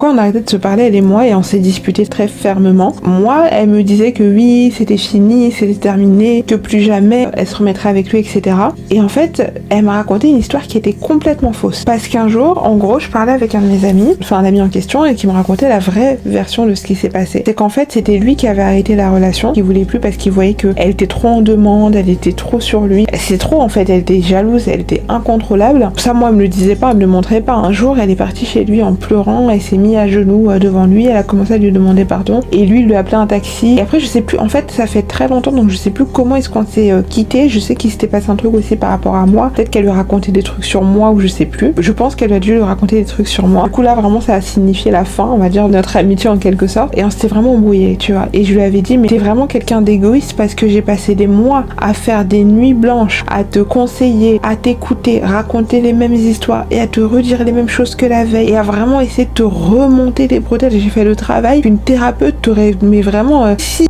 Quand on a arrêté de se parler, elle et moi, et on s'est disputé très fermement, moi, elle me disait que oui, c'était fini, c'était terminé, que plus jamais elle se remettrait avec lui, etc. Et en fait, elle m'a raconté une histoire qui était complètement fausse. Parce qu'un jour, en gros, je parlais avec un de mes amis, enfin un ami en question, et qui me racontait la vraie version de ce qui s'est passé. C'est qu'en fait, c'était lui qui avait arrêté la relation, qui voulait plus parce qu'il voyait qu'elle était trop en demande, elle était trop sur lui. C'est trop en fait, elle était jalouse, elle était incontrôlable. Ça, moi, elle me le disait pas, elle me le montrait pas. Un jour, elle est partie chez lui en pleurant, elle s'est mise à genoux devant lui, elle a commencé à lui demander pardon et lui il lui a appelé un taxi. Et après je sais plus, en fait ça fait très longtemps donc je sais plus comment est-ce qu'on s'est quitté. Je sais qu'il s'était passé un truc aussi par rapport à moi, peut-être qu'elle lui racontait des trucs sur moi ou je sais plus. Je pense qu'elle a dû lui raconter des trucs sur moi. Du coup là vraiment ça a signifié la fin, on va dire, de notre amitié en quelque sorte, et on s'était vraiment embrouillé, tu vois. Et je lui avais dit mais t'es vraiment quelqu'un d'égoïste parce que j'ai passé des mois à faire des nuits blanches, à te conseiller, à t'écouter, raconter les mêmes histoires et à te redire les mêmes choses que la veille et à vraiment essayer de te remonter les bretelles. J'ai fait le travail qu'une thérapeute t'aurait, mais vraiment, si